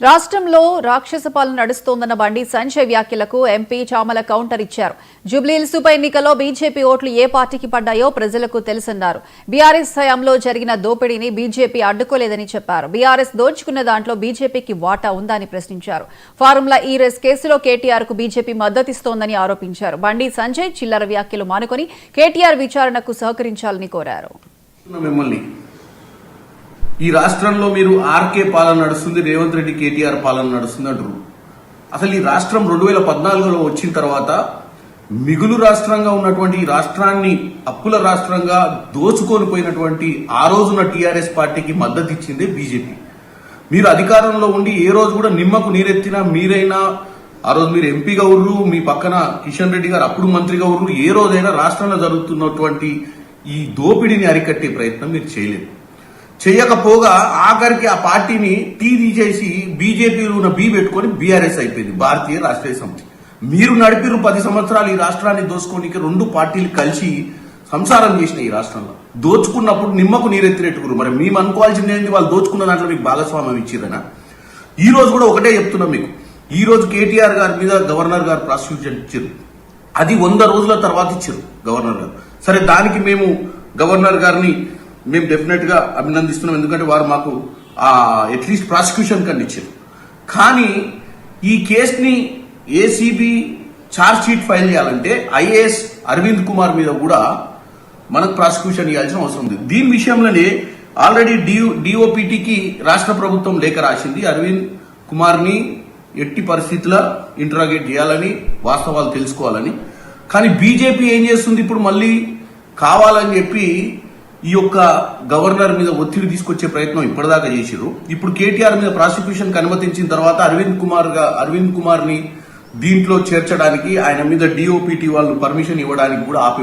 రాష్ట్రంలో రాక్షస పాలన నడుస్తోందన్న బండి సంజయ్ వ్యాఖ్యలకు ఎంపీ చామల కౌంటర్ ఇచ్చారు. జూబ్లీహిల్స్ ఉప ఎన్నికలో బీజేపీ ఓట్లు ఏ పార్టీకి పడ్డాయో ప్రజలకు తెలుసన్నారు. బీఆర్ఎస్ హయాంలో జరిగిన దోపిడీని బీజేపీ అడ్డుకోలేదని చెప్పారు. బీఆర్ఎస్ దోచుకున్న దాంట్లో బీజేపీకి వాటా ఉందా అని ప్రశ్నించారు. ఫార్ములా ఈ రేస్ కేసులో కేటీఆర్ కు బీజేపీ మద్దతిస్తోందని ఆరోపించారు. బండి సంజయ్ చిల్లర వ్యాఖ్యలు మానుకొని కేటీఆర్ విచారణకు సహకరించాలని కోరారు. ఈ రాష్ట్రంలో మీరు ఆర్కే పాలన నడుస్తుంది, రేవంత్ రెడ్డి కేటీఆర్ పాలన నడుస్తుంది అంటారు. అసలు ఈ రాష్ట్రం 2014లో వచ్చిన తర్వాత మిగులు రాష్ట్రంగా ఉన్నటువంటి ఈ రాష్ట్రాన్ని అప్పుల రాష్ట్రంగా దోచుకొని పోయినటువంటి ఆ రోజున టీఆర్ఎస్ పార్టీకి మద్దతు ఇచ్చింది బీజేపీ. మీరు అధికారంలో ఉండి ఏ రోజు కూడా నిమ్మకు నీరెత్తినా మీరైనా ఆ రోజు మీరు ఎంపీగా ఉర్రు, మీ పక్కన కిషన్ రెడ్డి గారు అప్పుడు మంత్రిగా ఉర్రు, ఏ రోజైనా రాష్ట్రంలో జరుగుతున్నటువంటి ఈ దోపిడీని అరికట్టే ప్రయత్నం మీరు చేయలేదు. చేయకపోగా ఆఖరికి ఆ పార్టీని టీ తీసేసి బీజేపీలో ఉన్న బీ పెట్టుకుని బీఆర్ఎస్ అయిపోయింది, భారతీయ రాష్ట్రీయ సమితి. మీరు నడిపిరు 10 సంవత్సరాలు ఈ రాష్ట్రాన్ని దోచుకోనికి 2 పార్టీలు కలిసి సంసారం చేసిన ఈ రాష్ట్రంలో దోచుకున్నప్పుడు నిమ్మకు నీరెత్తినట్టుకురు. మరి మేము అనుకోవాల్సింది ఏంటి? వాళ్ళు దోచుకున్న దాంట్లో మీకు భాగస్వామ్యం ఇచ్చిరనా? ఈ రోజు కూడా ఒకటే చెప్తున్నాం మీకు. ఈ రోజు కేటీఆర్ గారి మీద గవర్నర్ గారు ప్రాసిక్యూషన్ ఇచ్చారు. అది 100 రోజుల తర్వాత ఇచ్చారు గవర్నర్ గారు. సరే, దానికి మేము గవర్నర్ గారిని మేము డెఫినెట్ గా అభినందిస్తున్నాం. ఎందుకంటే వారు మాకు అట్లీస్ట్ ప్రాసిక్యూషన్ కన్నా ఇచ్చారు. కానీ ఈ కేసుని ఏసీబీ ఛార్జ్ షీట్ ఫైల్ చేయాలంటే ఐఏఎస్ అరవింద్ కుమార్ మీద కూడా మనకు ప్రాసిక్యూషన్ ఇవ్వాల్సిన అవసరం ఉంది. దీని విషయంలోనే ఆల్రెడీ డిఓపిటికి రాష్ట్ర ప్రభుత్వం లేఖ రాసింది. అరవింద్ కుమార్ ని ఎట్టి పరిస్థితుల్లో ఇంటరాగేట్ చేయాలని, వాస్తవాలు తెలుసుకోవాలని. కానీ బీజేపీ ఏం చేస్తుంది? ఇప్పుడు మళ్ళీ కావాలని చెప్పి ఈ యొక్క గవర్నర్ మీద ఒత్తిడి తీసుకొచ్చే ప్రయత్నం ఇప్పటిదాకా చేశారు. ఇప్పుడు కేటీఆర్ మీద ప్రాసిక్యూషన్ కి అనుమతించిన తర్వాత అరవింద్ కుమార్ ని దీంట్లో చేర్చడానికి, ఆయన మీద డిఓపిటి వాళ్ళు పర్మిషన్ ఇవ్వడానికి కూడా ఆపే